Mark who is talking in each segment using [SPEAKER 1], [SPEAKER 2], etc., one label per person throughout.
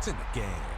[SPEAKER 1] It's in the game.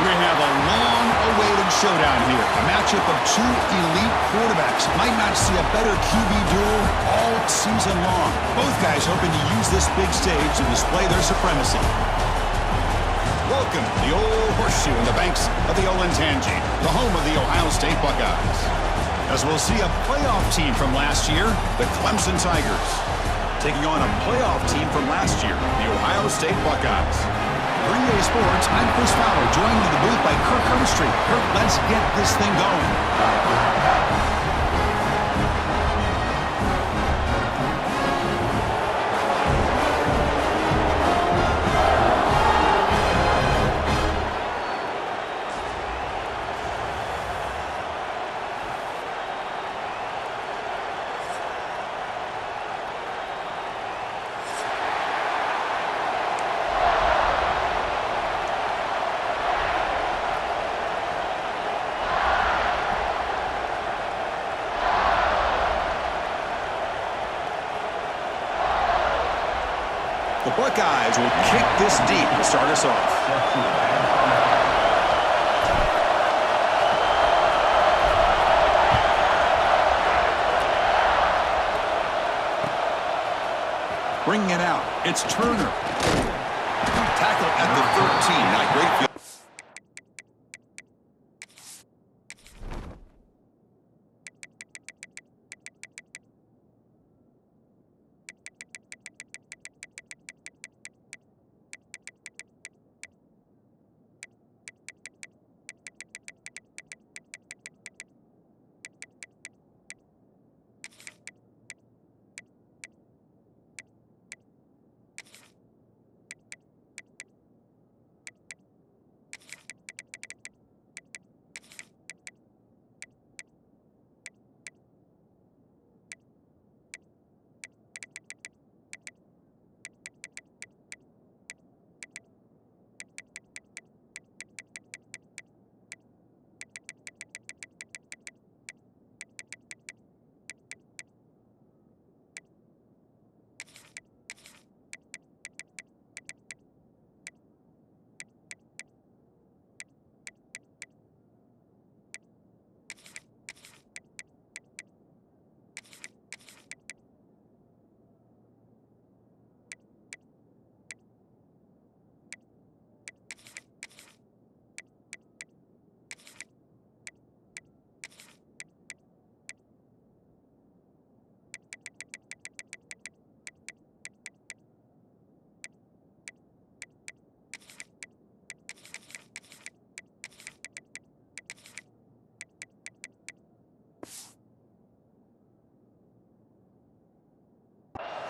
[SPEAKER 2] We have a long-awaited showdown here. A matchup of two elite quarterbacks. Might not see a better QB duel all season long. Both guys hoping to use this big stage to display their supremacy. Welcome to the old horseshoe in the banks of the Olentangy, the home of the Ohio State Buckeyes. As we'll see a playoff team from last year, the Clemson Tigers, taking on a playoff team from last year, the Ohio State Buckeyes. For EA Sports, I'm Chris Fowler, joined in the booth by Kirk Hermstreet. Kirk, let's get this thing going. The Buckeyes will kick this deep to start us off. Bringing it out, it's Turner. Tackle at the 13, not great field.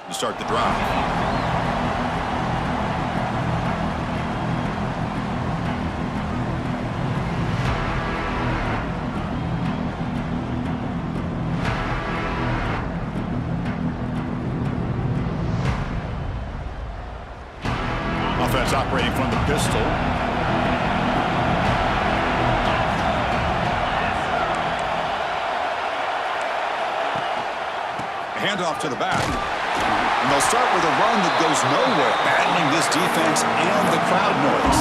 [SPEAKER 2] to start the drive. Offense operating from the pistol. Handoff to the back. And they'll start with a run that goes nowhere, battling this defense and the crowd noise.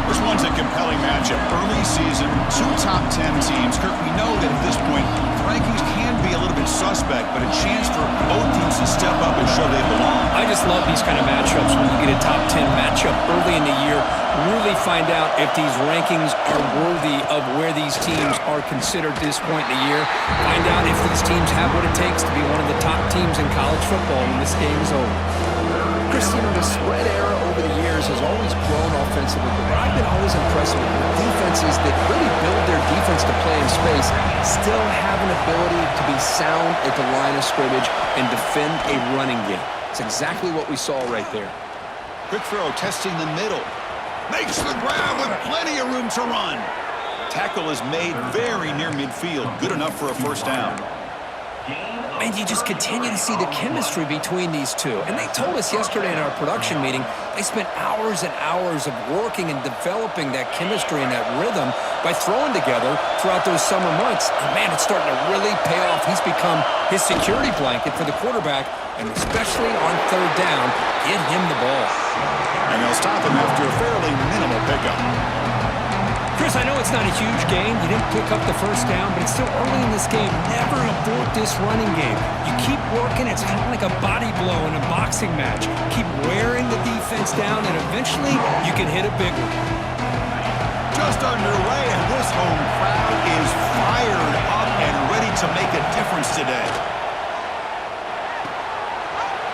[SPEAKER 2] This one's a compelling matchup. Early season, 2 top 10 teams. Kirk, we know that at this point, the rankings can be a little bit suspect, but a chance for both teams to step up and show they belong.
[SPEAKER 1] I just love these kind of matchups when you get a top 10 matchup early in the year. Really find out if these rankings are worthy of where these teams are considered this point in the year. Find out if these teams have what it takes to be one of the top teams in college football when this game is over.
[SPEAKER 3] Chris, the spread era over the years has always grown offensively, but I've been always impressed with defenses that really build their defense to play in space, still have an ability to be sound at the line of scrimmage and defend a running game. It's exactly what we saw right there.
[SPEAKER 2] Quick throw, testing the middle. Makes the grab with plenty of room to run. Tackle is made very near midfield. Good enough for a first down.
[SPEAKER 1] And you just continue to see the chemistry between these two. And they told us yesterday in our production meeting, they spent hours and hours of working and developing that chemistry and that rhythm by throwing together throughout those summer months. And man, it's starting to really pay off. He's become his security blanket for the quarterback, and especially on third down, get him the ball.
[SPEAKER 2] And they'll stop him after a fairly minimal pickup.
[SPEAKER 1] Chris, I know it's not a huge gain. You didn't pick up the first down, but it's still early in this game. Never abort this running game. You keep working. It's kind of like a body blow in a boxing match. Keep wearing the defense down, and eventually you can hit a big one.
[SPEAKER 2] Just underway, and this home crowd is fired up and ready to make a difference today.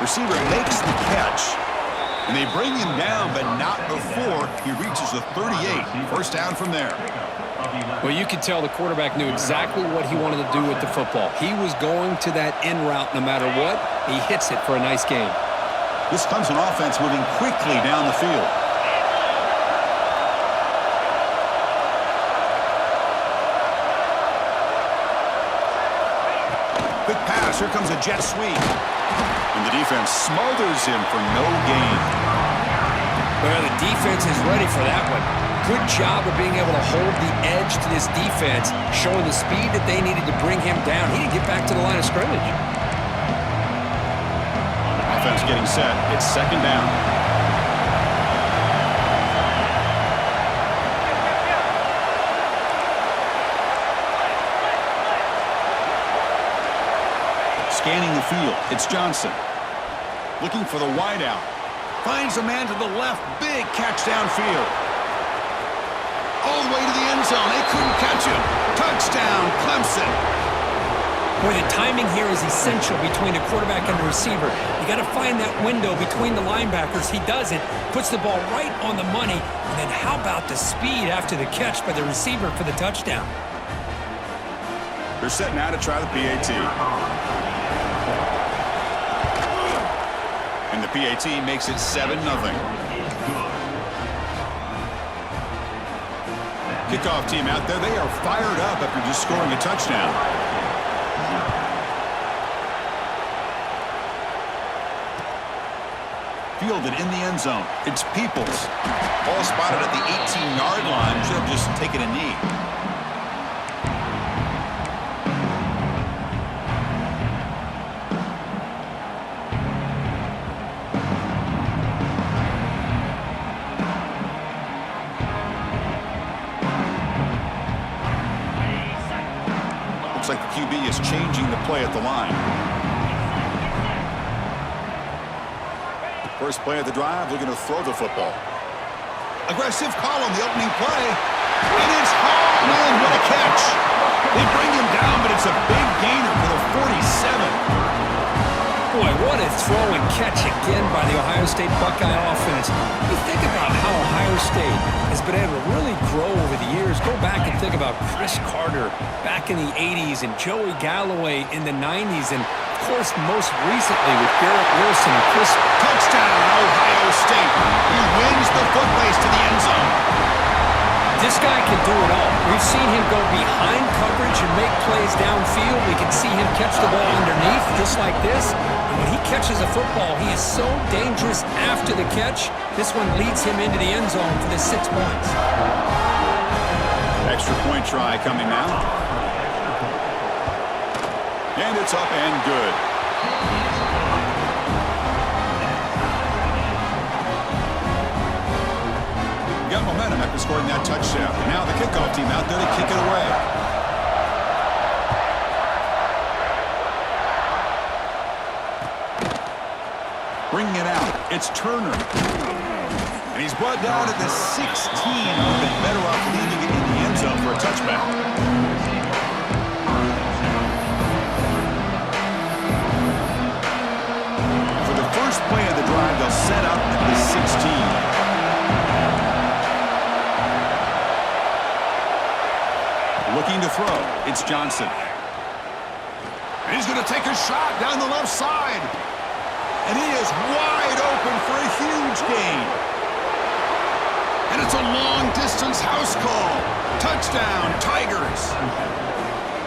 [SPEAKER 2] Receiver makes the catch. And they bring him down, but not before he reaches the 38. First down from there.
[SPEAKER 1] Well, you could tell the quarterback knew exactly what he wanted to do with the football. He was going to that in route no matter what. He hits it for a nice gain.
[SPEAKER 2] This Clemson offense moving quickly down the field. Quick pass. Here comes a jet sweep. And the defense smothers him for no gain.
[SPEAKER 1] Well, the defense is ready for that one. Good job of being able to hold the edge to this defense, showing the speed that they needed to bring him down. He didn't get back to the line of scrimmage.
[SPEAKER 2] Offense getting set. It's second down. Scanning the field, it's Johnson. Looking for the wideout. Finds a man to the left. Big catch downfield. All the way to the end zone. They couldn't catch him. Touchdown, Clemson.
[SPEAKER 1] Boy, the timing here is essential between a quarterback and a receiver. You got to find that window between the linebackers. He does it. Puts the ball right on the money. And then how about the speed after the catch by the receiver for the touchdown?
[SPEAKER 2] They're set now to try the PAT. And the PAT makes it 7-0. Kickoff team out there. They are fired up after just scoring a touchdown. Fielded in the end zone. It's Peoples. Ball spotted at the 18-yard line. Should have just taken a knee. Looks like the QB is changing the play at the line. First play of the drive, looking to throw the football. Aggressive call on the opening play. And it's Hall. Man, what a catch. They bring him down, but it's a big gainer for the 47.
[SPEAKER 1] Boy, what a throw and catch again by the Ohio State Buckeye offense. You think about how Ohio State has been able to really grow over the years. Go back and think about Chris Carter back in the 80s and Joey Galloway in the 90s. And, of course, most recently with Garrett Wilson and Chris.
[SPEAKER 2] Touchdown, Ohio State. He wins the foot race to the end zone.
[SPEAKER 1] This guy can do it all. We've seen him go behind coverage and make plays downfield. We can see him catch the ball underneath just like this. And when he catches a football, he is so dangerous after the catch. This one leads him into the end zone for the 6 points.
[SPEAKER 2] Extra point try coming now. And it's up and good. Got momentum after scoring that touchdown. Now the kickoff team out there to kick it away. Bringing it out, it's Turner. And he's brought down at the 16. Would have been better off leaving it in the end zone for a touchback. For the first play of the drive, they'll set up at the 16. Looking to throw. It's Johnson. And he's going to take a shot down the left side. And he is wide open for a huge gain. And it's a long-distance house call. Touchdown, Tigers.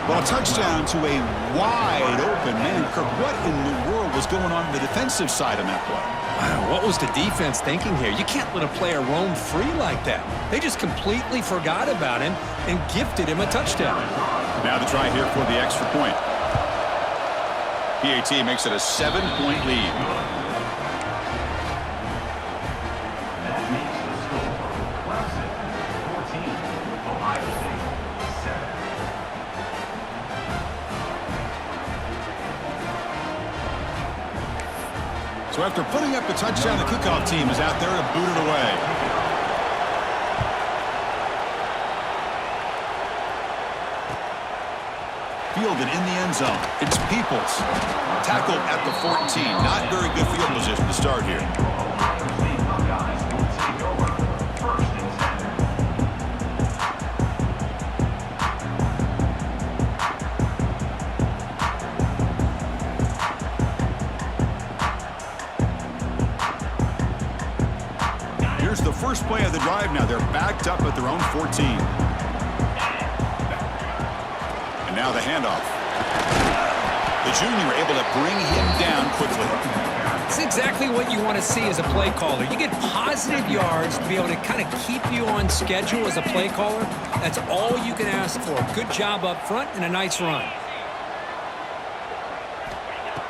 [SPEAKER 2] Well, a touchdown to a wide-open man. Kirk, what in the world was going on the defensive side on that play?
[SPEAKER 1] Wow, what was the defense thinking here? You can't let a player roam free like that. They just completely forgot about him and gifted him a touchdown.
[SPEAKER 2] Now the try here for the extra point. PAT makes it a 7-point lead. So after putting up the touchdown, the kickoff team is out there to boot it away. Fielded in the end zone. It's Peoples. Tackled at the 14. Not very good field position to start here. Here's the first play of the drive now. They're backed up at their own 14. And now the handoff. The junior able to bring him down quickly.
[SPEAKER 1] It's exactly what you want to see as a play caller. You get positive yards to be able to kind of keep you on schedule as a play caller. That's all you can ask for. Good job up front and a nice run.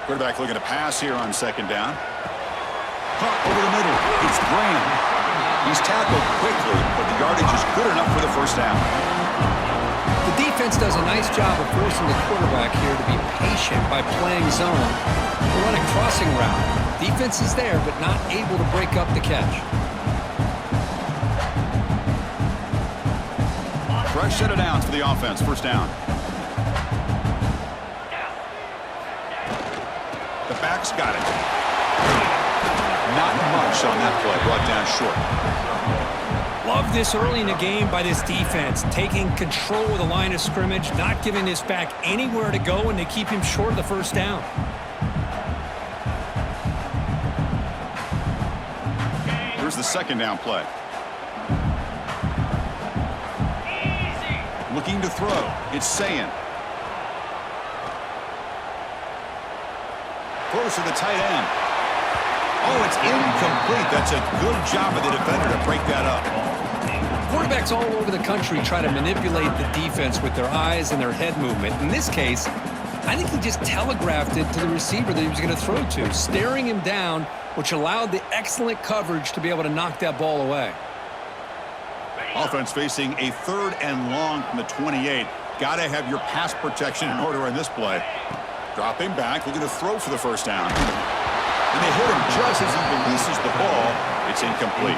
[SPEAKER 2] Quarterback looking to pass here on second down. Pump over the middle. It's Graham. He's tackled quickly, but the yardage is good enough for the first down.
[SPEAKER 1] The defense does a nice job of forcing the quarterback here to be patient by playing zone. They run a crossing route. Defense is there, but not able to break up the catch.
[SPEAKER 2] Fresh set of downs for the offense. First down. The back's got it. Not much on that play. Brought down short.
[SPEAKER 1] Love this early in the game by this defense, taking control of the line of scrimmage, not giving this back anywhere to go, and they keep him short of the first down.
[SPEAKER 2] Here's the second down play. Looking to throw. It's Sayin. Throws to the tight end. Oh, it's incomplete. That's a good job of the defender to break that up.
[SPEAKER 1] Quarterbacks all over the country try to manipulate the defense with their eyes and their head movement. In this case, I think he just telegraphed it to the receiver that he was going to throw to, staring him down, which allowed the excellent coverage to be able to knock that ball away.
[SPEAKER 2] Offense facing a 3rd and long from the 28. Got to have your pass protection in order on this play. Dropping back, looking to throw for the first down. And they hit him just as he releases the ball. It's incomplete.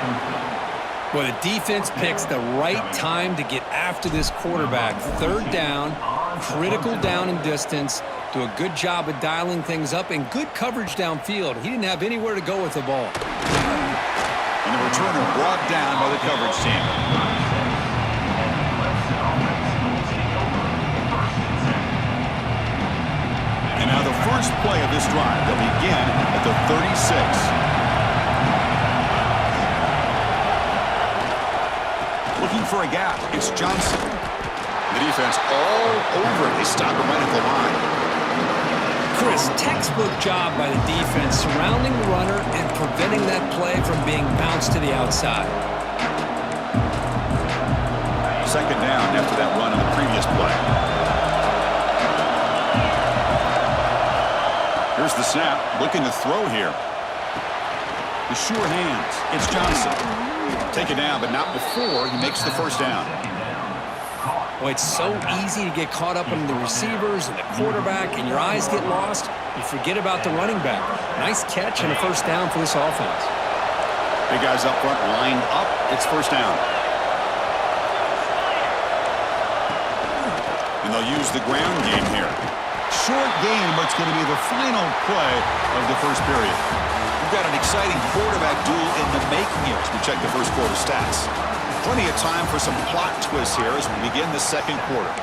[SPEAKER 1] Well, the defense picks the right time to get after this quarterback. Third down, critical down and distance. Do a good job of dialing things up and good coverage downfield. He didn't have anywhere to go with the ball.
[SPEAKER 2] And the returner brought down by the coverage team. And now the first play of this drive. They'll begin at the 36. Looking for a gap. It's Johnson. The defense all over it. They stop him right at the line.
[SPEAKER 1] Chris, textbook job by the defense surrounding the runner and preventing that play from being bounced to the outside.
[SPEAKER 2] Second down after that run on the previous play. Here's the snap. Looking to throw here. The sure hands. It's Johnson. Take it down, but not before he makes the first down.
[SPEAKER 1] Well, it's so easy to get caught up in the receivers and the quarterback, and your eyes get lost. You forget about the running back. Nice catch and a first down for this offense.
[SPEAKER 2] Big guys up front lined up. It's first down. And they'll use the ground game here. Short game, but it's going to be the final play of the first period. We've got an exciting quarterback duel in the making here as we check the first quarter stats. Plenty of time for some plot twists here as we begin the second quarter.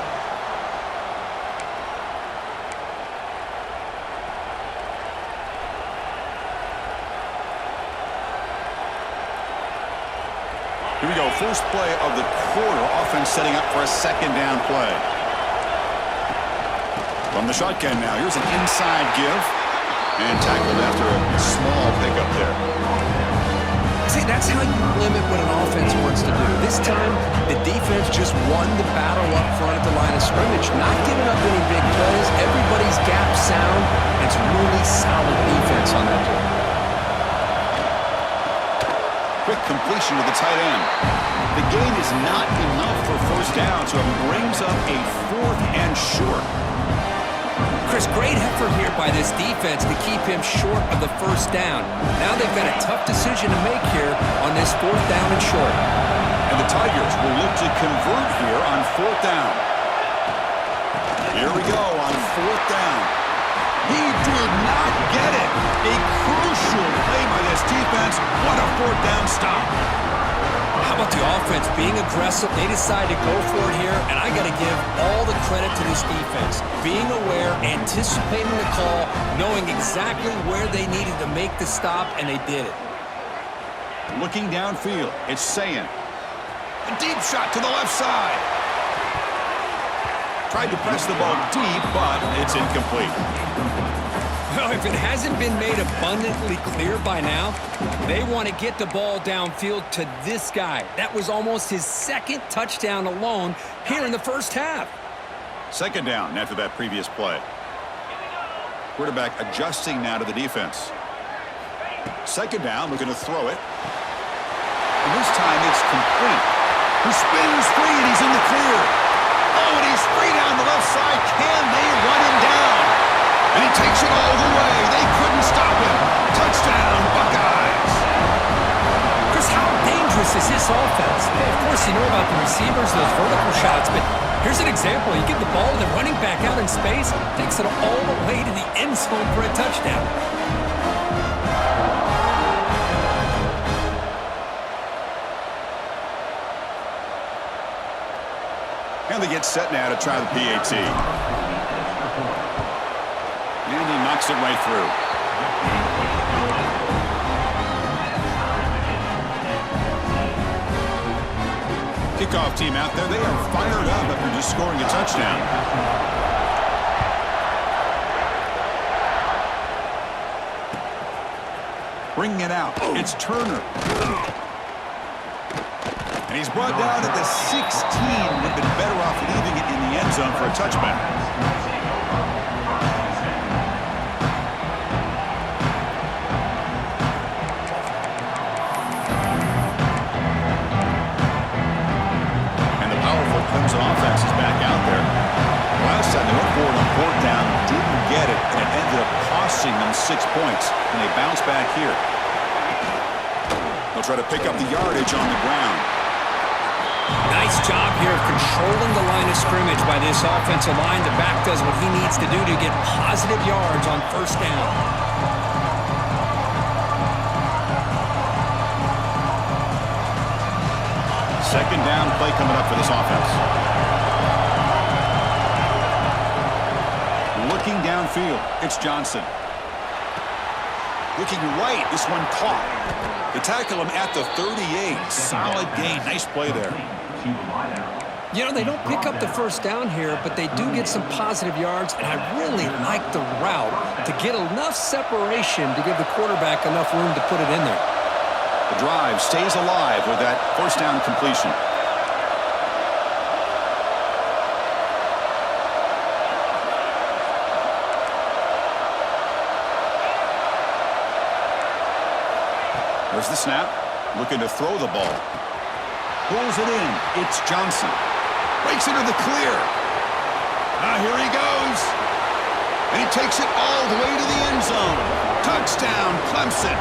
[SPEAKER 2] Here we go. First play of the quarter. Offense setting up for a second down play. From the shotgun now. Here's an inside give. And tackled after a small pickup there.
[SPEAKER 1] See, that's how you limit what an offense wants to do. This time, the defense just won the battle up front at the line of scrimmage, not giving up any big plays. Everybody's gap sound. It's really solid defense on that play.
[SPEAKER 2] Quick completion to the tight end. The gain is not enough for first down, so it brings up a 4th and short.
[SPEAKER 1] Chris, great effort here by this defense to keep him short of the first down. Now they've got a tough decision to make here on this 4th down and short.
[SPEAKER 2] And the Tigers will look to convert here on 4th down. Here we go on 4th down. He did not get it. A crucial play by this defense. What a 4th down stop.
[SPEAKER 1] How about the offense being aggressive? They decide to go for it here, and I got to give all the credit to this defense. Being aware, anticipating the call, knowing exactly where they needed to make the stop, and they did it.
[SPEAKER 2] Looking downfield, it's Sayan. A deep shot to the left side. Tried to press the ball deep, but it's incomplete.
[SPEAKER 1] Well, if it hasn't been made abundantly clear by now, they want to get the ball downfield to this guy. That was almost his 2nd touchdown alone here in the first half.
[SPEAKER 2] Second down after that previous play. Quarterback adjusting now to the defense. Second down, looking to throw it. And this time it's complete. The spinner's free and he's in the clear. Oh, and he's free down the left side. Can they run him down? And he takes it all the way. They couldn't stop him. Touchdown, Buckeyes.
[SPEAKER 1] Chris, how dangerous is this offense? Of course, you know about the receivers, those vertical shots, but here's an example. You get the ball and the running back out in space, takes it all the way to the end zone for a touchdown.
[SPEAKER 2] And they get set now to try the PAT. And he knocks it right through. Kickoff team out there. They are fired up after just scoring a touchdown. Bringing it out. It's Turner. And he's brought down at the 16. Would have been better off leaving it in the end zone for a touchback. Clemson offense is back out there. Last time they went forward on 4th down, didn't get it, and it ended up costing them 6 points. And they bounce back here. They'll try to pick up the yardage on the ground.
[SPEAKER 1] Nice job here of controlling the line of scrimmage by this offensive line. The back does what he needs to do to get positive yards on first down.
[SPEAKER 2] Second down play coming up for this offense. Looking downfield, it's Johnson. Looking right, this one caught. They tackle him at the 38. Solid gain. Nice play there.
[SPEAKER 1] You know, they don't pick up the first down here, but they do get some positive yards, and I really like the route to get enough separation to give the quarterback enough room to put it in there.
[SPEAKER 2] The drive stays alive with that first down completion. There's the snap. Looking to throw the ball. Pulls it in. It's Johnson. Breaks into the clear. Here he goes. And he takes it all the way to the end zone. Touchdown, Clemson.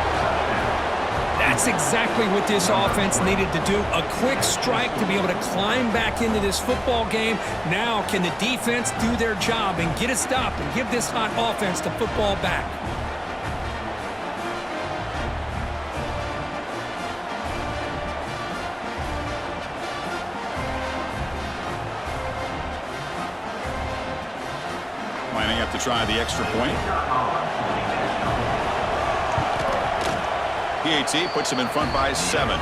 [SPEAKER 1] That's exactly what this offense needed to do. A quick strike to be able to climb back into this football game. Now can the defense do their job and get a stop and give this hot offense the football back?
[SPEAKER 2] Lining up to try the extra point. PAT puts him in front by 7.
[SPEAKER 4] That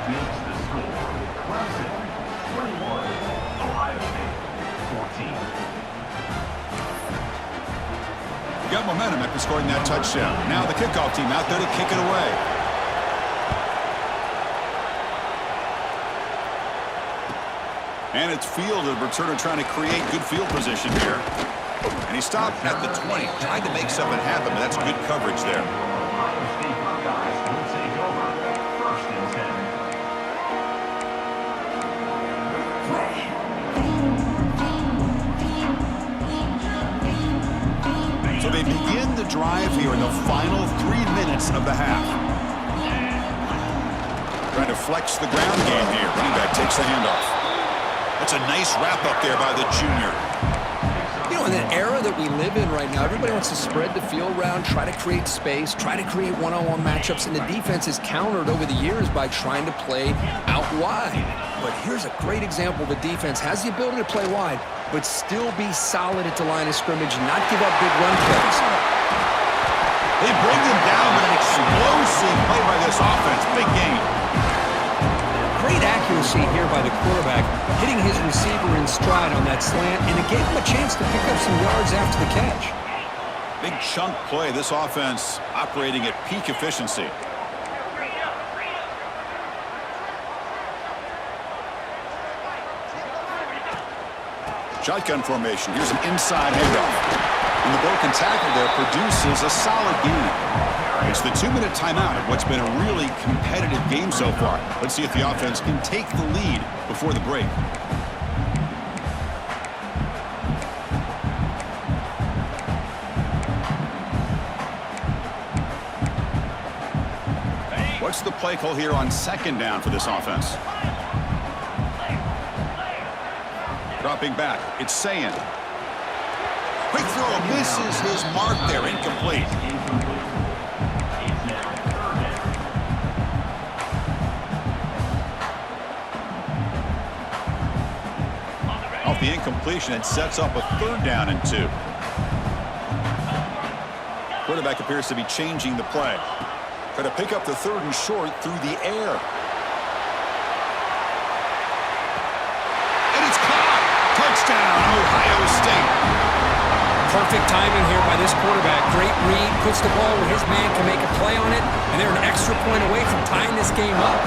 [SPEAKER 4] makes the score Clemson 21, Ohio State 14.
[SPEAKER 2] Got momentum after scoring that touchdown. Now the kickoff team out there to kick it away. And it's field, the returner trying to create good field position here. And he stopped at the 20, trying to make something happen, but that's good coverage there.
[SPEAKER 4] Ohio State Buckeyes will take over first and 10.
[SPEAKER 2] So they begin the drive here in the final 3 minutes of the half. Trying to flex the ground game here. Running back takes the handoff. That's a nice wrap-up there by the junior.
[SPEAKER 3] You know, in the era that we live in right now, everybody wants to spread the field around, try to create space, try to create one-on-one matchups, and the defense is countered over the years by trying to play out wide. But here's a great example. The defense has the ability to play wide, but still be solid at the line of scrimmage and not give up big run plays.
[SPEAKER 2] They bring them down with an explosive play by this offense. Big game.
[SPEAKER 1] Great accuracy here by the quarterback, hitting his receiver in stride on that slant, and it gave him a chance to pick up some yards after the catch.
[SPEAKER 2] Big chunk play. This offense operating at peak efficiency. Shotgun formation. Here's an inside handoff. And the broken tackle there produces a solid gain. It's the 2-minute timeout of what's been a really competitive game so far. Let's see if the offense can take the lead before the break. What's the play call here on second down for this offense? Dropping back, it's Sayin. Quick throw, misses his mark there, incomplete. Off the incompletion, it sets up a 3rd down and 2. Quarterback appears to be changing the play. Try to pick up the 3rd and short through the air. And it's caught! Touchdown, Ohio State.
[SPEAKER 1] Perfect timing here by this quarterback. Great read, puts the ball where his man can make a play on it, and they're an extra point away from tying this game up.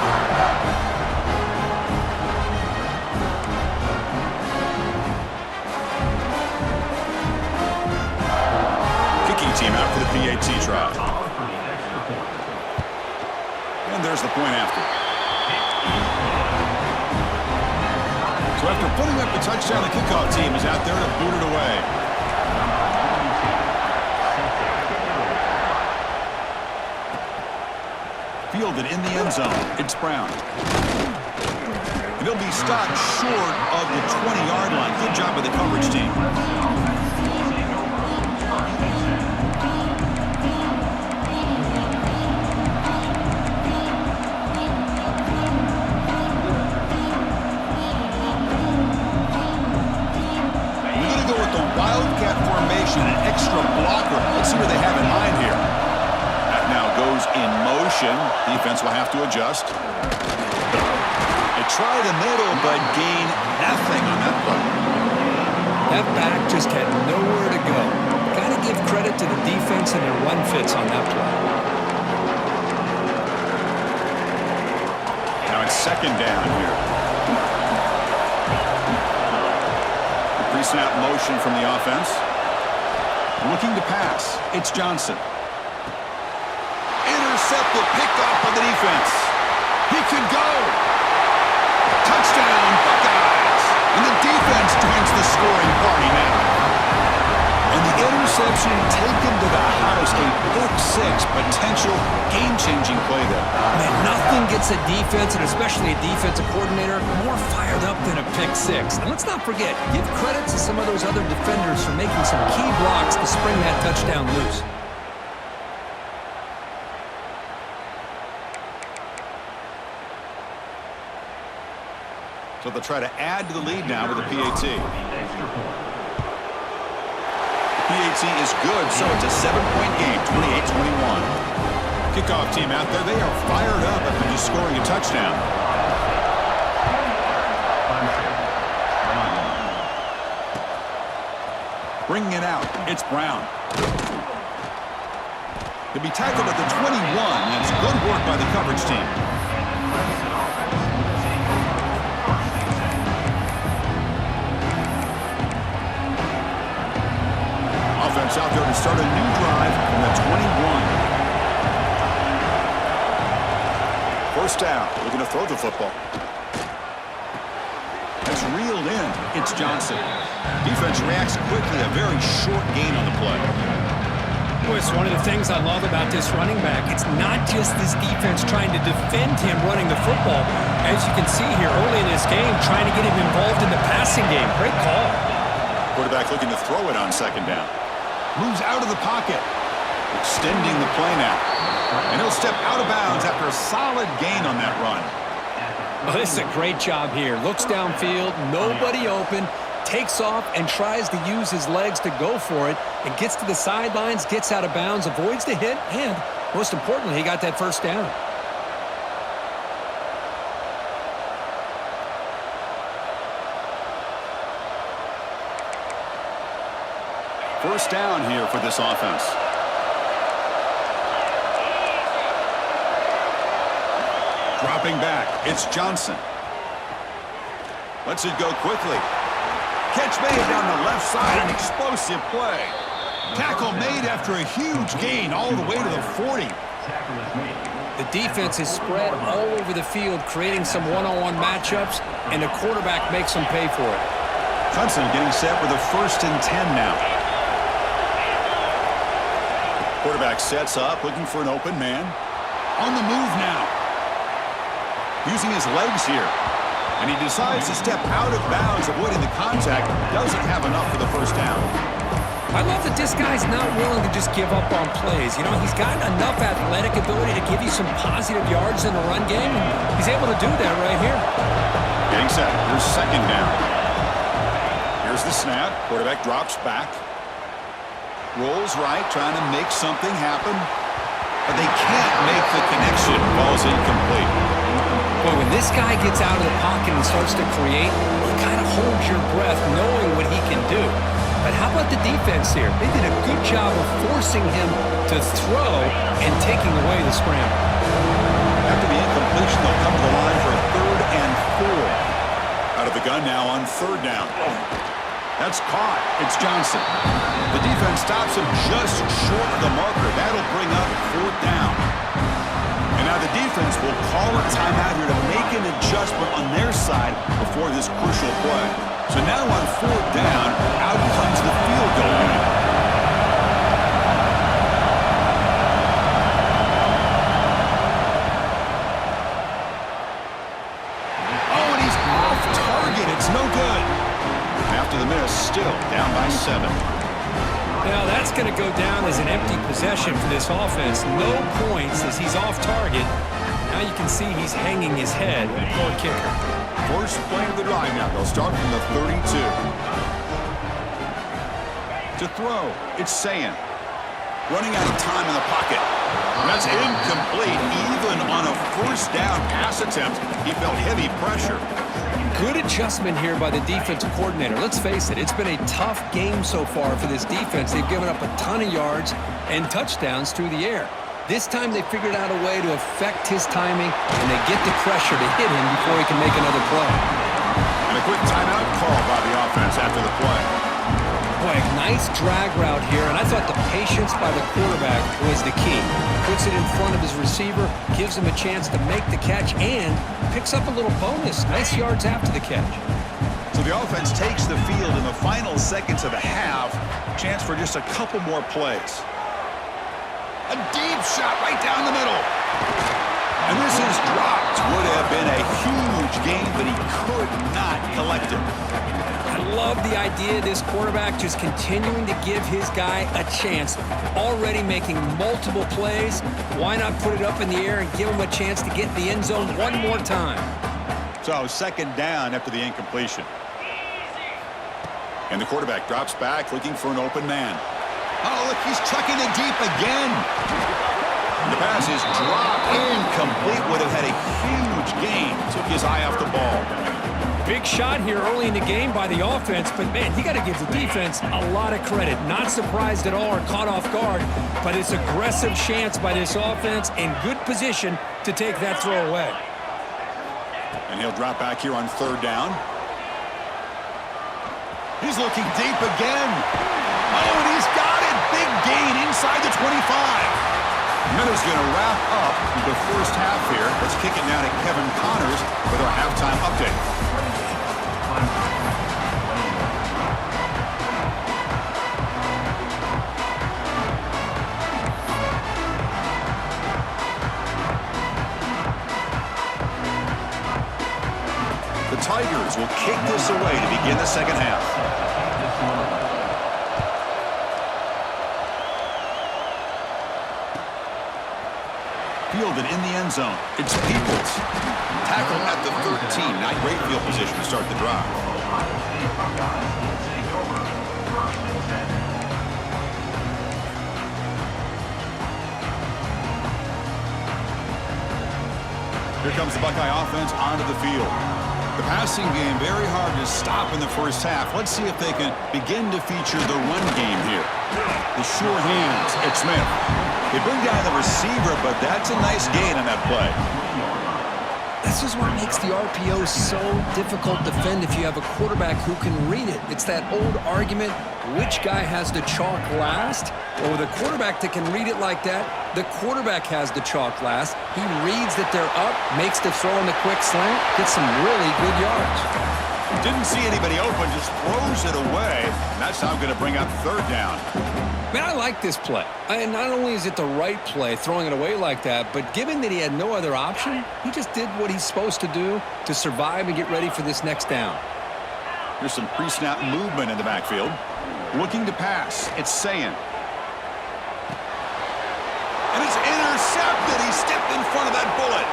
[SPEAKER 2] Kicking team out for the PAT try. And there's the point after. So after putting up the touchdown, the kickoff team is out there to boot it away. fielded in the end zone. It's Brown. And he'll be stopped short of the 20-yard line. Good job by the coverage team. Wildcat formation, an extra blocker. Let's see what they have in mind here. That now goes in motion. Defense will have to adjust. They try the middle, but gain nothing on that play.
[SPEAKER 1] That back just had nowhere to go. Got to give credit to the defense and their run fits on that play.
[SPEAKER 2] Now it's second down here. Pre-snap motion from the offense. Looking to pass. It's Johnson. Intercepted, picked off by the defense. He can go. Touchdown, Buckeyes. And the defense joins the scoring party now. And the interception taken to the house. A pick six, potential game-changing play there.
[SPEAKER 1] Man, nothing gets a defense, and especially a defensive coordinator, more fired up than a pick six. And let's not forget, give credit to some of those other defenders for making some key blocks to spring that touchdown loose.
[SPEAKER 2] So they'll try to add to the lead now with a PAT. PAT is good, so it's a 7-point game, 28-21. Kickoff team out there, they are fired up after just scoring a touchdown. Bringing it out, it's Brown. He'll be tackled at the 21. That's good work by the coverage team. Offense out there to start a new drive from the 21. First down, looking to throw the football. That's reeled in. It's Johnson. Defense reacts quickly, a very short gain on the play.
[SPEAKER 1] Boy, it's one of the things I love about this running back. It's not just this defense trying to defend him running the football. As you can see here early in this game, trying to get him involved in the passing game. Great call.
[SPEAKER 2] Quarterback looking to throw it on second down. Moves out of the pocket. Extending the play now. And he'll step out of bounds after a solid gain on that run.
[SPEAKER 1] Well, this is a great job here. Looks downfield, nobody open, takes off and tries to use his legs to go for it, and gets to the sidelines, gets out of bounds, avoids the hit, and most importantly, he got that first down.
[SPEAKER 2] First down here for this offense. Dropping back, it's Johnson. Lets it go quickly. Catch made down the left side, an explosive play. Tackle made after a huge gain all the way to the 40.
[SPEAKER 1] The defense is spread all over the field, creating some one-on-one matchups, and the quarterback makes them pay for it.
[SPEAKER 2] Clemson getting set with a 1st and 10 now. Quarterback sets up, looking for an open man. On the move now. Using his legs here. And he decides to step out of bounds, avoiding the contact. Doesn't have enough for the first down.
[SPEAKER 1] I love that this guy's not willing to just give up on plays. You know, he's got enough athletic ability to give you some positive yards in the run game, and he's able to do that right here.
[SPEAKER 2] Getting set. Here's second down. Here's the snap. Quarterback drops back. Rolls right, trying to make something happen. But they can't make the connection. Ball's incomplete.
[SPEAKER 1] Boy, when this guy gets out of the pocket and starts to create, you kind of hold your breath knowing what he can do. But how about the defense here? They did a good job of forcing him to throw and taking away the scramble.
[SPEAKER 2] After the incompletion, they'll come to the line for a 3rd and 4. Out of the gun now on 3rd down. That's caught. It's Johnson. The defense stops him just short of the marker. That'll bring up 4th down. And now the defense will call a timeout here to make an adjustment on their side before this crucial play. So now on 4th down, out comes the field goal unit.
[SPEAKER 1] Now that's going to go down as an empty possession for this offense. No points as he's off target. Now you can see he's hanging his head. Poor kicker.
[SPEAKER 2] First play of the drive now. They'll start from the 32. To throw, it's Sayin. Running out of time in the pocket. That's incomplete. Even on a first down pass attempt, he felt heavy pressure.
[SPEAKER 1] Good adjustment here by the defensive coordinator. Let's face it, it's been a tough game so far for this defense. They've given up a ton of yards and touchdowns through the air. This time they figured out a way to affect his timing, and they get the pressure to hit him before he can make another play.
[SPEAKER 2] And a quick timeout call by the offense after the play.
[SPEAKER 1] Boy, a nice drag route here, and I thought the patience by the quarterback was the key. Puts it in front of his receiver, gives him a chance to make the catch, and picks up a little bonus. Nice yards after the catch.
[SPEAKER 2] So the offense takes the field in the final seconds of the half. Chance for just a couple more plays. A deep shot right down the middle. And this is dropped. Would have been a huge game, but he could not collect it.
[SPEAKER 1] I love the idea of this quarterback just continuing to give his guy a chance. Already making multiple plays. Why not put it up in the air and give him a chance to get in the end zone one more time?
[SPEAKER 2] So second down after the incompletion. And the quarterback drops back looking for an open man. Oh, look, he's chucking it deep again. And the pass is dropped incomplete. Would have had a huge gain. Took his eye off the ball.
[SPEAKER 1] Big shot here early in the game by the offense, but man, you got to give the defense a lot of credit. Not surprised at all or caught off guard, but it's aggressive chance by this offense in good position to take that throw away.
[SPEAKER 2] And he'll drop back here on third down. He's looking deep again. Oh, and he's got it. Big gain inside the 25. Miller's going to wrap up the first half here. Let's kick it now to Kevin Connors with our halftime update. The Tigers will kick this away to begin the second half. Fielded in the end zone. It's Peoples. Tackled at the 13. Not great field position to start the drive. Here comes the Buckeye offense onto the field. The passing game very hard to stop in the first half. Let's see if they can begin to feature the run game here. The sure hands. It's Smith. They bring down the receiver, but that's a nice gain on that play.
[SPEAKER 3] This is what makes the RPO so difficult to defend if you have a quarterback who can read it. It's that old argument, which guy has the chalk last? Or with a quarterback that can read it like that, the quarterback has the chalk last. He reads that they're up, makes the throw in the quick slant, gets some really good yards.
[SPEAKER 2] Didn't see anybody open, just throws it away. And that's how I'm going to bring up third down.
[SPEAKER 1] Man, I like this play. And not only is it the right play, throwing it away like that, but given that he had no other option, he just did what he's supposed to do to survive and get ready for this next down.
[SPEAKER 2] There's some pre-snap movement in the backfield. Looking to pass. It's Sayin. And it's intercepted. He stepped in front of that bullet.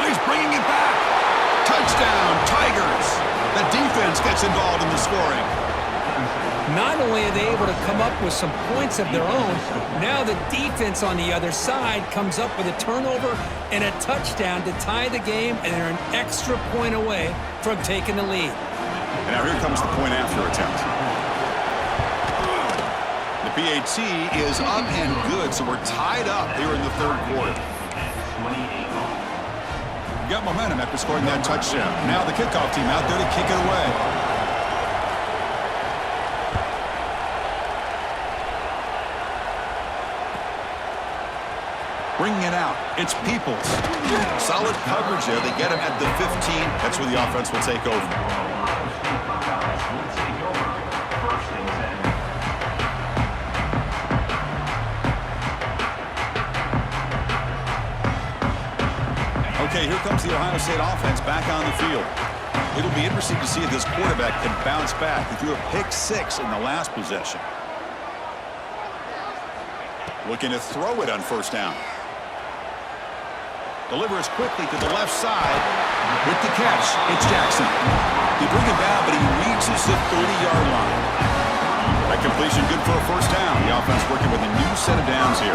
[SPEAKER 2] He's bringing it back. Touchdown, Tigers. The defense gets involved in the scoring.
[SPEAKER 1] Not only are they able to come up with some points of their own, now the defense on the other side comes up with a turnover and a touchdown to tie the game, and they're an extra point away from taking the lead.
[SPEAKER 2] And now here comes the point after attempt. The PAT is up and good, so we're tied up here in the third quarter. Got momentum after scoring that touchdown. Now the kickoff team out there to kick it away. Bringing it out, it's Peoples. Solid coverage there. They get him at the 15. That's where the offense will take over. Okay, here comes the Ohio State offense back on the field. It'll be interesting to see if this quarterback can bounce back. He threw a pick 6 in the last possession. Looking to throw it on first down. Delivers quickly to the left side. With the catch, it's Jackson. He bring him down, but he reaches the 30-yard line. That completion good for a first down. The offense working with a new set of downs here.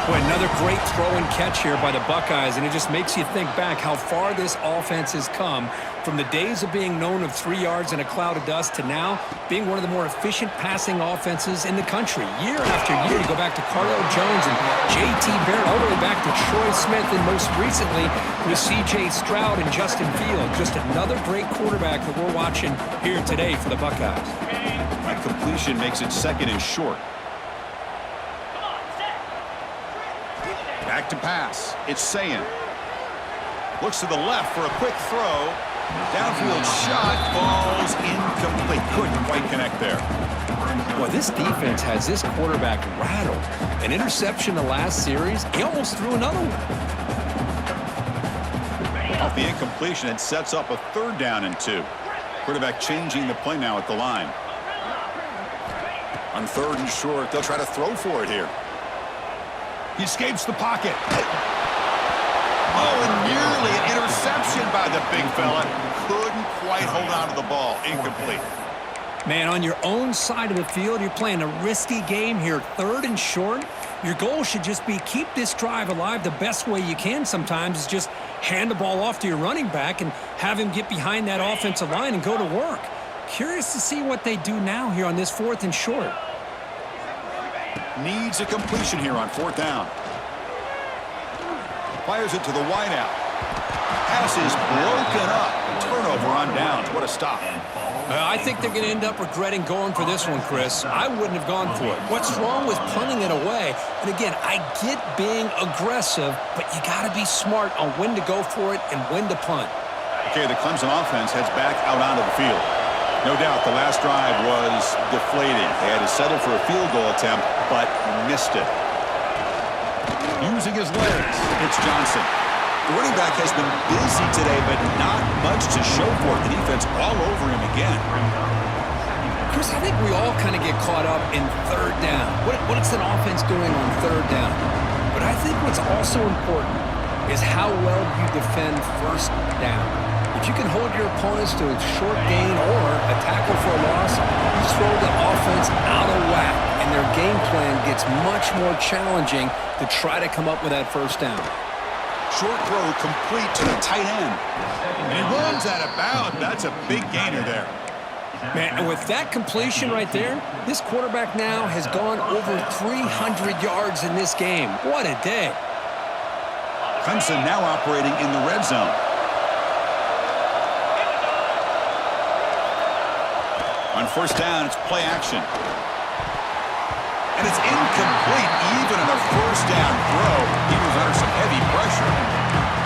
[SPEAKER 1] Boy, another great throw and catch here by the Buckeyes, and it just makes you think back how far this offense has come from the days of being known of 3 yards in a cloud of dust to now being one of the more efficient passing offenses in the country. Year after year, you go back to Cardell Jones and J.T. Barrett, all the way back to Troy Smith, and most recently with C.J. Stroud and Justin Fields. Just another great quarterback that we're watching here today for the Buckeyes.
[SPEAKER 2] That completion makes it second and short. Back to pass. It's Sayin. Looks to the left for a quick throw. Downfield shot falls incomplete. Couldn't quite connect there.
[SPEAKER 1] Well, this defense has this quarterback rattled. An interception the last series. He almost threw another one.
[SPEAKER 2] Off the incompletion, it sets up a 3rd down and 2. Quarterback changing the play now at the line. On 3rd and short, they'll try to throw for it here. He escapes the pocket. Oh, and nearly an interception by the big fella. Couldn't quite hold on to the ball. Incomplete.
[SPEAKER 1] Man, on your own side of the field, you're playing a risky game here. 3rd and short. Your goal should just be keep this drive alive the best way you can sometimes is just hand the ball off to your running back and have him get behind that offensive line and go to work. Curious to see what they do now here on this 4th and short.
[SPEAKER 2] Needs a completion here on 4th down. Fires it to the wideout. Pass is broken up. Turnover on downs. What a stop.
[SPEAKER 1] I think they're going to end up regretting going for this one, Chris. I wouldn't have gone for it. What's wrong with punting it away? And again, I get being aggressive, but you got to be smart on when to go for it and when to punt.
[SPEAKER 2] Okay, the Clemson offense heads back out onto the field. No doubt the last drive was deflating. They had to settle for a field goal attempt, but missed it. Using his legs, it's Johnson. The running back has been busy today, but not much to show for it. The defense all over him again.
[SPEAKER 1] Chris, I think we all kind of get caught up in 3rd down. What's an offense doing on 3rd down? But I think what's also important is how well you defend 1st down. If you can hold your opponents to a short gain or a tackle for a loss, you throw the offense out of whack, and their game plan gets much more challenging to try to come up with that 1st down.
[SPEAKER 2] Short throw complete to the tight end. And he runs out of bounds. That's a big gainer there.
[SPEAKER 1] Man, and with that completion right there, this quarterback now has gone over 300 yards in this game. What a day.
[SPEAKER 2] Clemson now operating in the red zone. On 1st down, it's play action. And it's incomplete even on a 1st down throw. He was under some heavy pressure.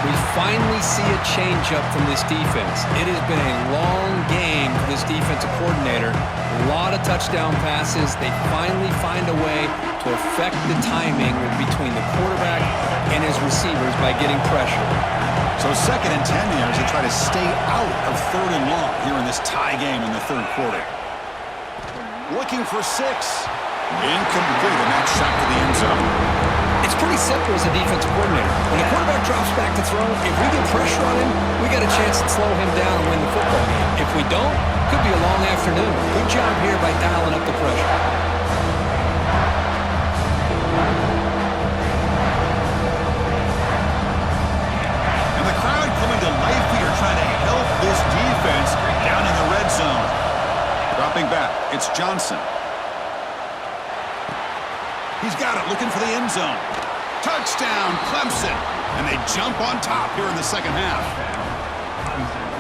[SPEAKER 1] We finally see a change-up from this defense. It has been a long game for this defensive coordinator. A lot of touchdown passes. They finally find a way to affect the timing between the quarterback and his receivers by getting pressure.
[SPEAKER 2] So 2nd and 10 here as they try to stay out of 3rd and long here in this tie game in the 3rd quarter. Looking for 6. Incomplete, and that shot to the end zone.
[SPEAKER 1] It's pretty simple as a defensive coordinator. When the quarterback drops back to throw, if we get pressure on him, we got a chance to slow him down and win the football game. If we don't, could be a long afternoon. Good job here by dialing up the pressure.
[SPEAKER 2] And the crowd coming to life here trying to help this defense down in the red zone. Dropping back, it's Johnson. He's got it, looking for the end zone. Touchdown, Clemson. And they jump on top here in the 2nd half.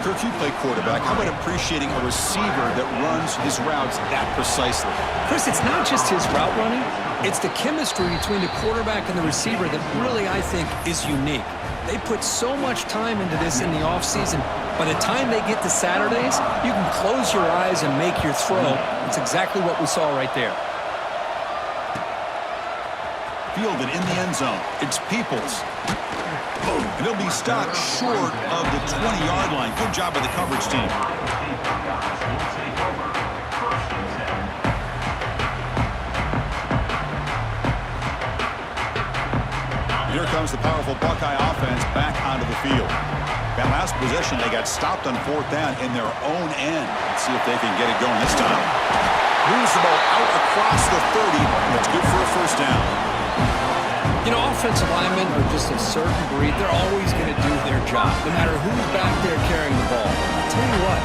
[SPEAKER 2] Kirk, you play quarterback. How about appreciating a receiver that runs his routes that precisely?
[SPEAKER 1] Chris, it's not just his route running. It's the chemistry between the quarterback and the receiver that really, I think, is unique. They put so much time into this in the offseason. By the time they get to Saturdays, you can close your eyes and make your throw. It's exactly what we saw right there.
[SPEAKER 2] Fielded in the end zone. It's Peoples. And he'll be stopped short of the 20-yard line. Good job by the coverage team. comes the powerful Buckeye offense back onto the field. That last possession, they got stopped on 4th down in their own end. Let's see if they can get it going this time. Moves the ball out across the 30. That's good for a first down.
[SPEAKER 1] You know, offensive linemen are just a certain breed. They're always going to do their job, no matter who's back there carrying the ball. I'll tell you what,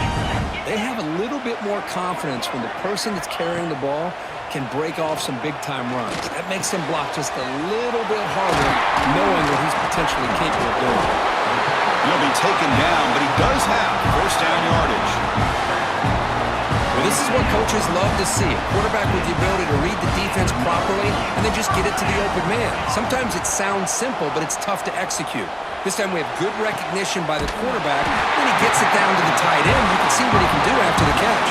[SPEAKER 1] they have a little bit more confidence when the person that's carrying the ball can break off some big-time runs. That makes them block just a little bit harder, knowing what he's potentially capable of doing.
[SPEAKER 2] He'll be taken down, but he does have first down yardage.
[SPEAKER 1] Well, this is what coaches love to see. A quarterback with the ability to read the defense properly and then just get it to the open man. Sometimes it sounds simple, but it's tough to execute. This time we have good recognition by the quarterback. When he gets it down to the tight end, you can see what he can do after the catch.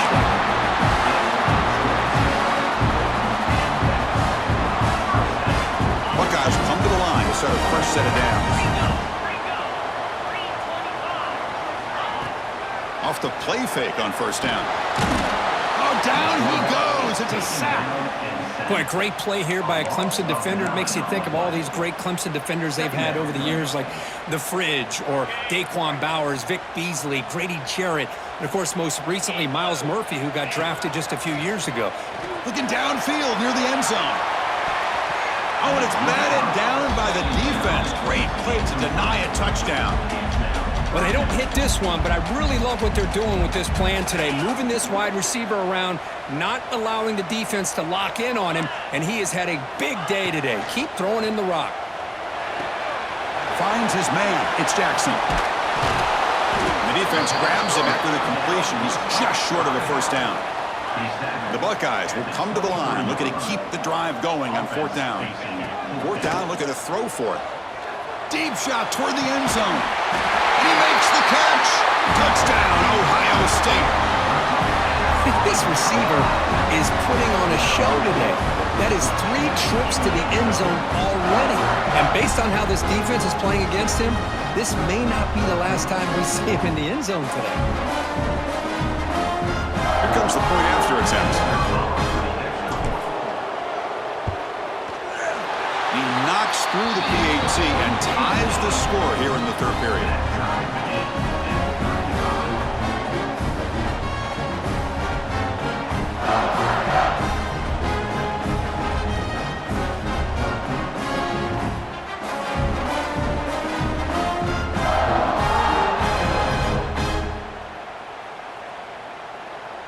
[SPEAKER 2] Buckeyes come to the line to start a fresh set of downs. Off the play fake on first down. Oh, down he goes. It's a sack.
[SPEAKER 1] Boy, a great play here by a Clemson defender. It makes you think of all these great Clemson defenders they've had over the years, like The Fridge or Daquan Bowers, Vic Beasley, Grady Jarrett, and, of course, most recently, Miles Murphy, who got drafted just a few years ago.
[SPEAKER 2] Looking downfield near the end zone. Oh, and it's batted down by the defense. Great play to deny a touchdown.
[SPEAKER 1] Well, they don't hit this one, but I really love what they're doing with this plan today, moving this wide receiver around, not allowing the defense to lock in on him, and he has had a big day today. Keep throwing in the rock.
[SPEAKER 2] Finds his man. It's Jackson. The defense grabs him after the completion. He's just short of a first down. The Buckeyes will come to the line, looking to keep the drive going on 4th down. 4th down, looking to throw for it. Deep shot toward the end zone. And he makes the catch. Touchdown, Ohio State.
[SPEAKER 1] This receiver is putting on a show today. That is 3 trips to the end zone already. And based on how this defense is playing against him, this may not be the last time we see him in the end zone today.
[SPEAKER 2] Here comes the point after attempt. He knocks through the PAT and ties the score here in the 3rd period.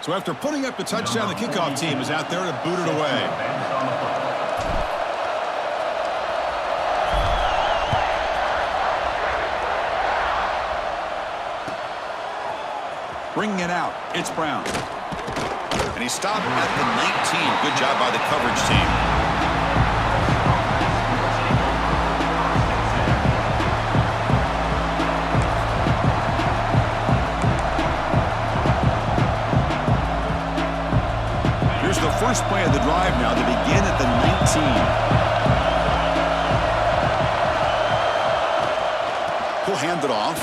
[SPEAKER 2] So after putting up the touchdown, the kickoff team is out there to boot it away. Bringing it out, it's Brown. And he stopped at the 19. Good job by the coverage team. Here's the first play of the drive now. They begin at the 19. He'll hand it off.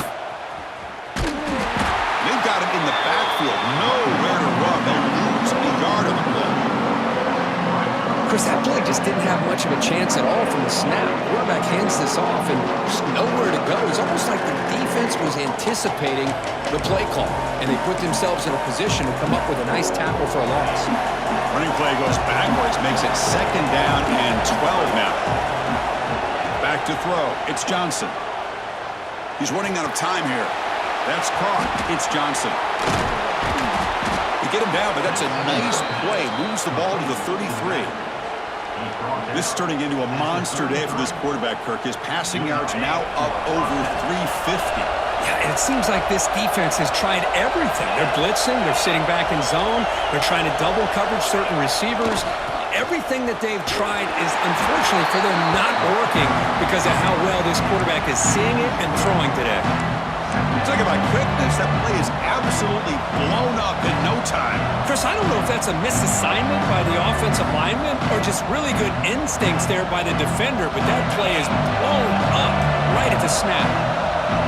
[SPEAKER 2] They've got him in the backfield. Nowhere to run. They'll lose a yard on the play.
[SPEAKER 1] Chris, that play just didn't have much of a chance at all from the snap. The quarterback hands this off and just nowhere to go. It's almost like the defense was anticipating the play call, and they put themselves in a position to come up with a nice tackle for a loss.
[SPEAKER 2] Running play goes backwards, makes it 2nd down and 12 now. Back to throw. It's Johnson. He's running out of time here. That's caught. It's Johnson. They get him down, but that's a nice play. Moves the ball to the 33. This is turning into a monster day for this quarterback, Kirk. His passing yards now up over 350.
[SPEAKER 1] Yeah, and it seems like this defense has tried everything. They're blitzing. They're sitting back in zone. They're trying to double coverage certain receivers. Everything that they've tried is, unfortunately for them, not working because of how well this quarterback is seeing it and throwing today.
[SPEAKER 2] Talk about quickness. That play is absolutely blown up in no time.
[SPEAKER 1] Chris, I don't know if that's a misassignment by the offensive lineman or just really good instincts there by the defender, but that play is blown up right at the snap.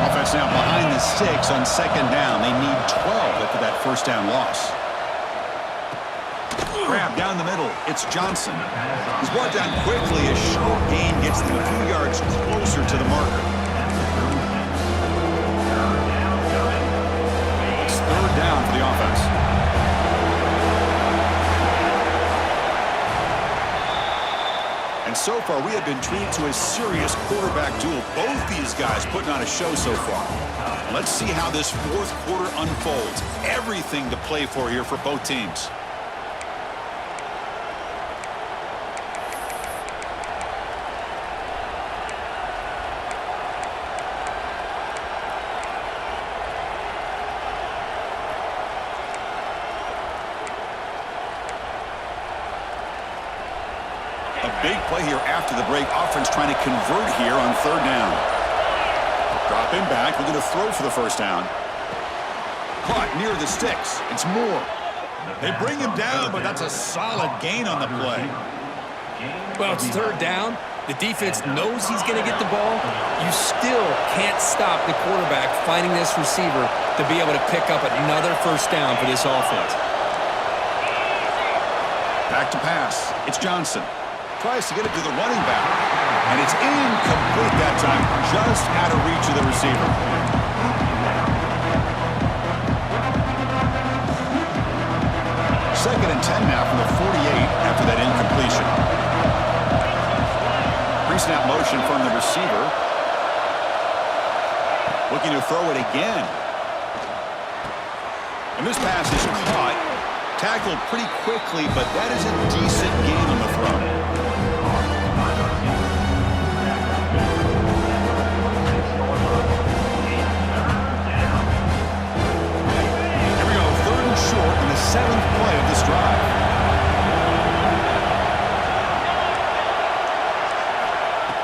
[SPEAKER 2] Offense now behind the 6 on 2nd down. They need 12 after that first down loss. Grab down the middle. It's Johnson. He's brought down quickly. A short gain gets them a few yards closer to the marker. It's third down for the offense. And so far, we have been treated to a serious quarterback duel. Both these guys putting on a show so far. Let's see how this fourth quarter unfolds. Everything to play for here for both teams. Big play here after the break. Offense trying to convert here on third down. Drop him back. We're going to throw for the first down. Caught near the sticks. It's Moore. They bring him down, but that's a solid gain on the play.
[SPEAKER 1] Well, it's third down. The defense knows he's going to get the ball. You still can't stop the quarterback finding this receiver to be able to pick up another first down for this offense.
[SPEAKER 2] Back to pass. It's Johnson. Tries to get it to the running back. And it's incomplete that time. Just out of reach of the receiver. Second and 10 now from the 48 after that incompletion. Pre-snap motion from the receiver. Looking to throw it again. And this pass is caught. Tackled pretty quickly, but that is a decent gain on the throw. Short in the seventh play of this drive.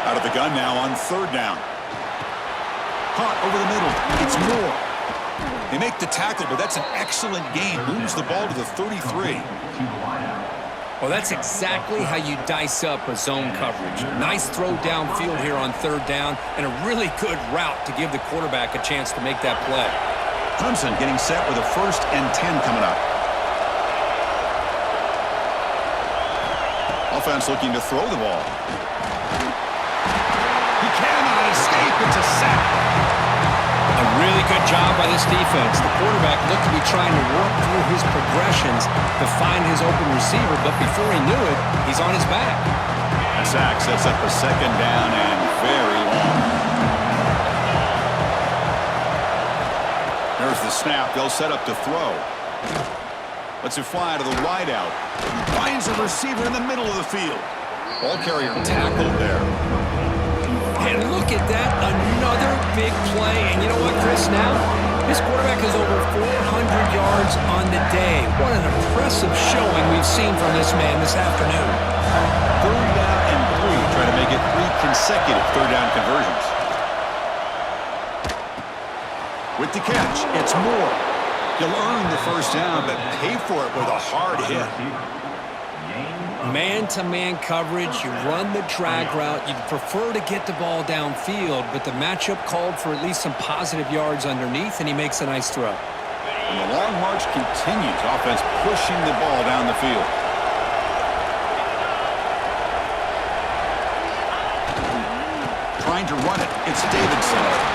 [SPEAKER 2] Out of the gun now on third down. Caught over the middle. It's Moore. They make the tackle, but that's an excellent gain. Moves the ball to the 33.
[SPEAKER 1] Well, that's exactly how you dice up a zone coverage. Nice throw downfield here on third down, and a really good route to give the quarterback a chance to make that play.
[SPEAKER 2] Clemson getting set with a 1st and 10 coming up. Offense looking to throw the ball. He cannot escape. It's a sack.
[SPEAKER 1] A really good job by this defense. The quarterback looked to be trying to work through his progressions to find his open receiver, but before he knew it, he's on his back.
[SPEAKER 2] A sack sets up a second down and very long. There's the snap. They'll set up to throw. Lets it fly to the wideout. Finds a receiver in the middle of the field. Ball carrier tackled there.
[SPEAKER 1] And look at that. Another big play. And you know what, Chris, now? This quarterback has over 400 yards on the day. What an impressive showing we've seen from this man this afternoon.
[SPEAKER 2] Third down and 3. Trying to make it 3 consecutive third down conversions. With the catch, it's Moore. He'll earn the first down, but pay for it with a hard hit.
[SPEAKER 1] Man-to-man coverage, you run the drag route. You'd prefer to get the ball downfield, but the matchup called for at least some positive yards underneath, and he makes a nice throw.
[SPEAKER 2] And the long march continues. Offense pushing the ball down the field. Trying to run it. It's Davidson.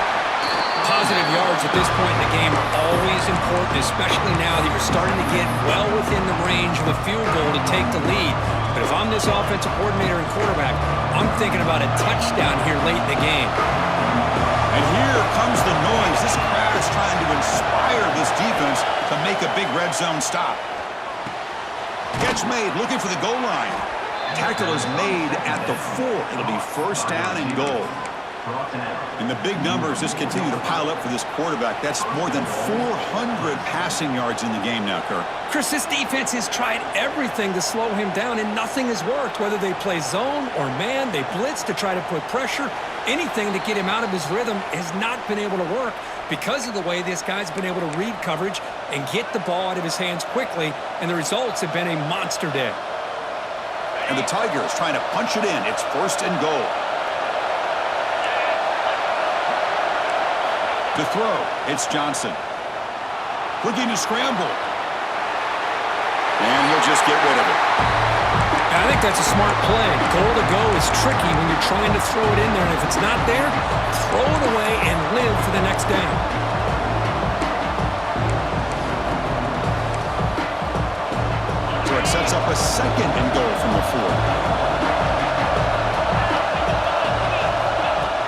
[SPEAKER 1] Positive yards at this point in the game are always important, especially now that you're starting to get well within the range of a field goal to take the lead. But if I'm this offensive coordinator and quarterback, I'm thinking about a touchdown here late in the game.
[SPEAKER 2] And here comes the noise. This crowd is trying to inspire this defense to make a big red zone stop. Catch made, looking for the goal line. Tackle is made at the 4. It'll be first down and goal. And the big numbers just continue to pile up for this quarterback. That's more than 400 passing yards in the game now, Kirk.
[SPEAKER 1] Chris, this defense has tried everything to slow him down, and nothing has worked. Whether they play zone or man, they blitz to try to put pressure. Anything to get him out of his rhythm has not been able to work because of the way this guy's been able to read coverage and get the ball out of his hands quickly, and the results have been a monster day.
[SPEAKER 2] And the Tigers trying to punch it in. It's first and goal. To throw, it's Johnson. Looking to scramble. And he'll they'll just get rid of it.
[SPEAKER 1] I think that's a smart play. Goal to go is tricky when you're trying to throw it in there, and if it's not there, throw it away and live for the next down.
[SPEAKER 2] So it sets up a 2nd and goal from the 4.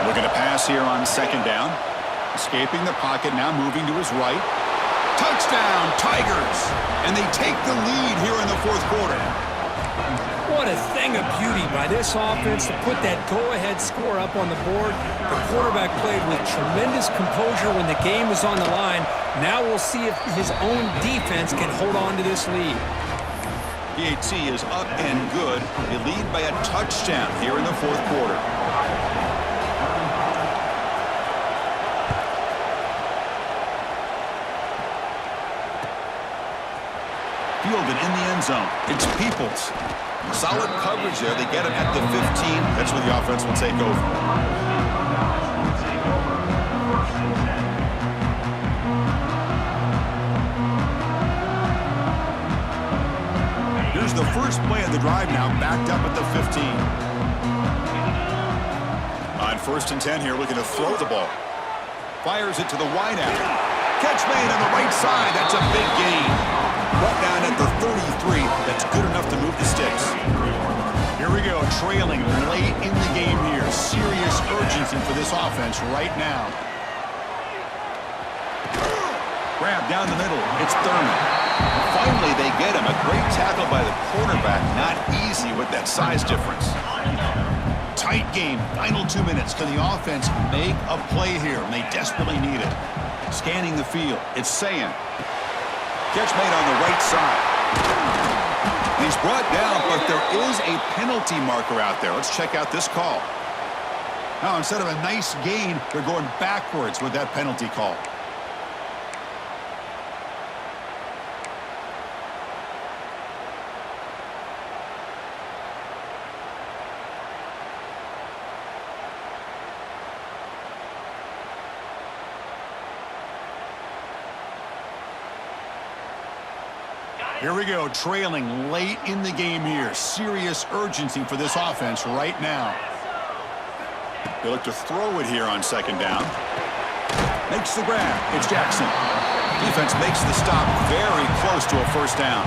[SPEAKER 2] Looking to pass here on 2nd down. Escaping the pocket, now moving to his right. Touchdown, Tigers! And they take the lead here in the 4th quarter.
[SPEAKER 1] What a thing of beauty by this offense to put that go-ahead score up on the board. The quarterback played with tremendous composure when the game was on the line. Now we'll see if his own defense can hold on to this lead.
[SPEAKER 2] PAT is up and good. They lead by a touchdown here in the 4th quarter. Fielded in the end zone. It's Peoples. Solid coverage there. They get him at the 15. That's where the offense will take over. Here's the first play of the drive now, backed up at the 15. On 1st and 10 here, looking to throw the ball. Fires it to the wide out. Catch made on the right side. That's a big gain. Brought down at the 33. That's good enough to move the sticks. Here we go, trailing late in the game here. Serious urgency for this offense right now. Grab down the middle. It's Thurman. Finally, they get him. A great tackle by the quarterback. Not easy with that size difference. Tight game. Final 2 minutes. Can the offense make a play here? And they desperately need it. Scanning the field. It's Sayan. Catch made on the right side. He's brought down, but there is a penalty marker out there. Let's check out this call. Now, instead of a nice gain, they're going backwards with that penalty call. Here we go, trailing late in the game here. Serious urgency for this offense right now. They look to throw it here on 2nd down. Makes the grab. It's Jackson. Defense makes the stop very close to a 1st down.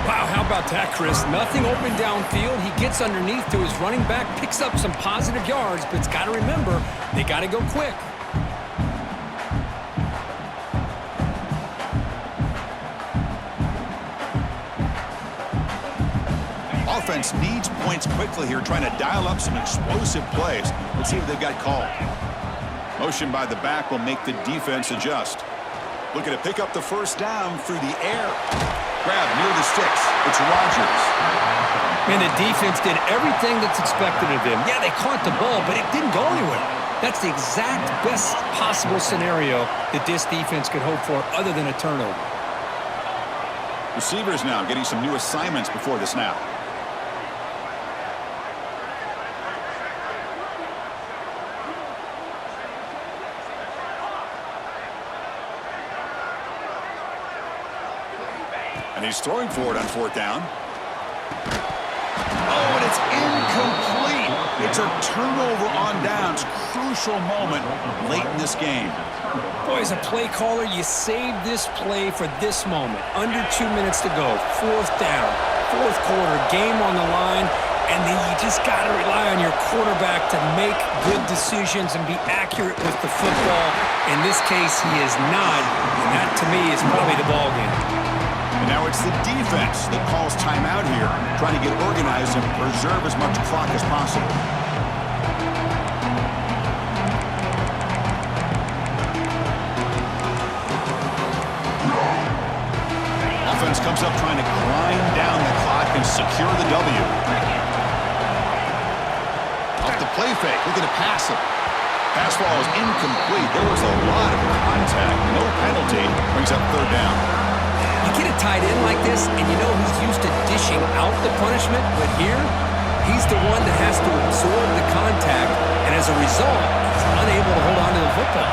[SPEAKER 1] Wow, how about that, Chris? Nothing open downfield. He gets underneath to his running back, picks up some positive yards, but it's got to remember, they got to go quick.
[SPEAKER 2] Offense needs points quickly here, trying to dial up some explosive plays. Let's see what they've got called. Motion by the back will make the defense adjust. Looking to pick up the 1st down through the air. Grab near the sticks. It's Rodgers.
[SPEAKER 1] And the defense did everything that's expected of them. Yeah, they caught the ball, but it didn't go anywhere. That's the exact best possible scenario that this defense could hope for other than a turnover.
[SPEAKER 2] Receivers now getting some new assignments before the snap. And he's throwing for it on 4th down. Oh, and it's incomplete. It's a turnover on downs. Crucial moment late in this game.
[SPEAKER 1] Boy, as a play caller, you save this play for this moment. Under 2 minutes to go. 4th down. 4th quarter. Game on the line. And then you just got to rely on your quarterback to make good decisions and be accurate with the football. In this case, he is not. And that, to me, is probably the ball game.
[SPEAKER 2] And now it's the defense that calls timeout here, trying to get organized and preserve as much clock as possible. Offense comes up trying to grind down the clock and secure the W. Off the play fake, looking to pass it. Pass ball is incomplete. There was a lot of contact. No penalty. Brings up 3rd down.
[SPEAKER 1] You get it tied in like this, and you know he's used to dishing out the punishment, but here, he's the one that has to absorb the contact, and as a result, he's unable to hold on to the football.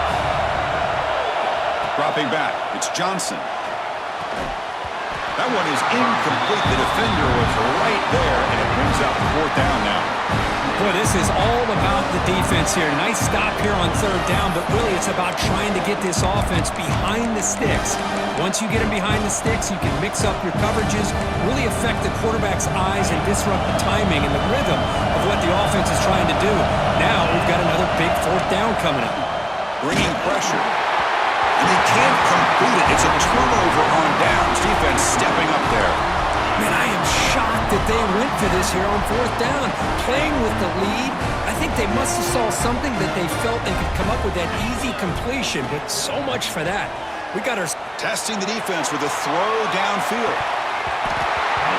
[SPEAKER 2] Dropping back, it's Johnson. That one is incomplete. The defender was right there, and it brings up 4th down now.
[SPEAKER 1] Boy, this is all about the defense here. Nice stop here on 3rd down, but really it's about trying to get this offense behind the sticks. Once you get them behind the sticks, you can mix up your coverages, really affect the quarterback's eyes and disrupt the timing and the rhythm of what the offense is trying to do. Now we've got another big 4th down coming up.
[SPEAKER 2] Bringing pressure. And they can't complete it. It's a turnover on downs. Defense stepping up there.
[SPEAKER 1] Man, I am shocked that they went for this here on 4th down. Playing with the lead, I think they must have saw something that they felt they could come up with that easy completion, but so much for that. We got our...
[SPEAKER 2] Testing the defense with a throw downfield.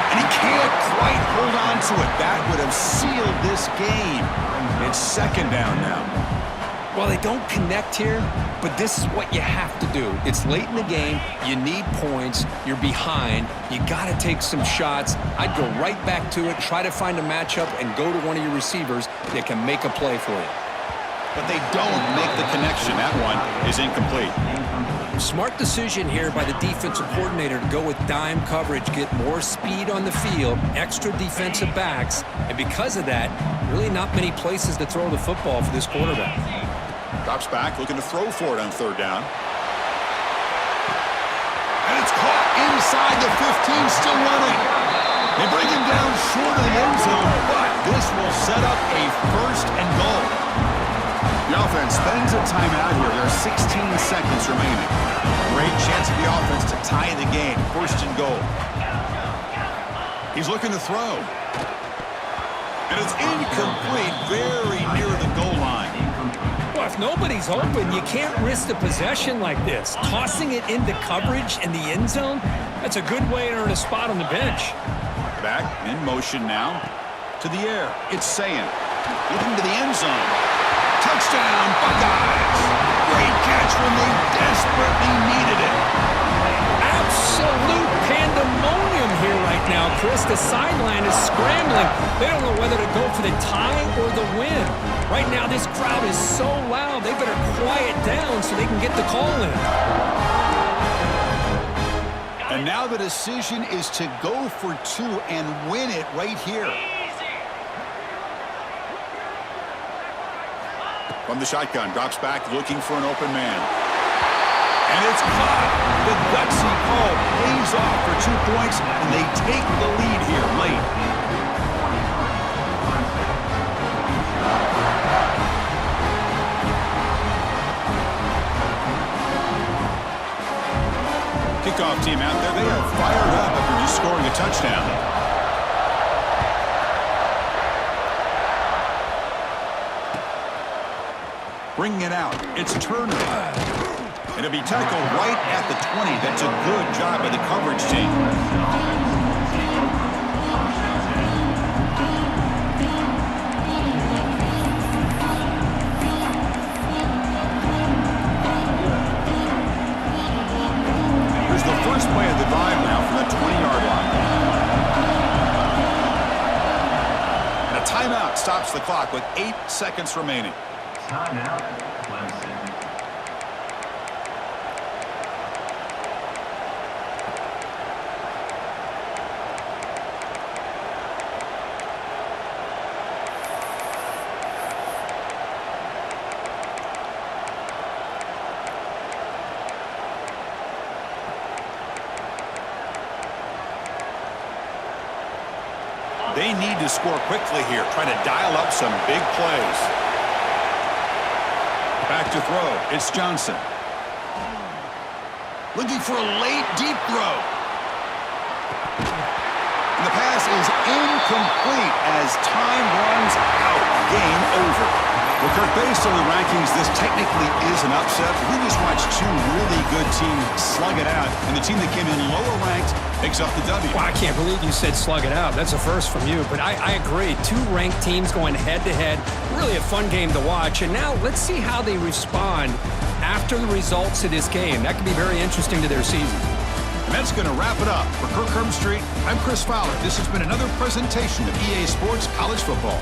[SPEAKER 2] And he can't quite hold on to it. That would have sealed this game. It's 2nd down now.
[SPEAKER 1] Well, they don't connect here, but this is what you have to do. It's late in the game. You need points. You're behind. You got to take some shots. I'd go right back to it, try to find a matchup, and go to one of your receivers that can make a play for you.
[SPEAKER 2] But they don't make the connection. That one is incomplete.
[SPEAKER 1] Smart decision here by the defensive coordinator to go with dime coverage, get more speed on the field, extra defensive backs, and because of that, really not many places to throw the football for this quarterback.
[SPEAKER 2] Drops back, looking to throw for it on 3rd down. And it's caught inside the 15, still running. They bring him down short of the end zone, but this will set up a 1st and goal. The offense spends a timeout here. There are 16 seconds remaining. Great chance for the offense to tie the game. 1st and goal. He's looking to throw. And it's incomplete, very near the goal line.
[SPEAKER 1] Well, if nobody's open, you can't risk the possession like this. Tossing it into coverage in the end zone, that's a good way to earn a spot on the bench.
[SPEAKER 2] Back in motion now. To the air. It's Sayan. Looking to the end zone. Touchdown, Buckeyes! Great catch when they desperately needed it.
[SPEAKER 1] Absolute pandemonium here right now, Chris. The sideline is scrambling. They don't know whether to go for the tie or the win. Right now, this crowd is so loud, they better quiet down so they can get the call in.
[SPEAKER 2] And now the decision is to go for 2 and win it right here. From the shotgun, drops back, looking for an open man. And it's caught. The gutsy call pays off for 2 points, and they take the lead here late. Kickoff team out there, they are fired up after just scoring a touchdown. Bringing it out. It's Turner. And it'll be tackled right at the 20. That's a good job by the coverage team. Here's the first play of the drive now from the 20-yard line. And a timeout stops the clock with 8 seconds remaining.
[SPEAKER 4] Timeout, Clemson.
[SPEAKER 2] They need to score quickly here, trying to dial up some big plays. Back to throw. It's Johnson. Looking for a late, deep throw. And the pass is incomplete as time runs out. Game over. Well, Kirk, based on the rankings, this technically is an upset. We just watched 2 really good teams slug it out, and the team that came in lower ranked picks up the W.
[SPEAKER 1] Well, I can't believe you said slug it out. That's a first from you, but I agree. 2 ranked teams going head-to-head. Really a fun game to watch, and now let's see how they respond after the results of this game. That could be very interesting to their season.
[SPEAKER 2] And that's going to wrap it up. For Kirk Street, I'm Chris Fowler. This has been another presentation of EA Sports College Football.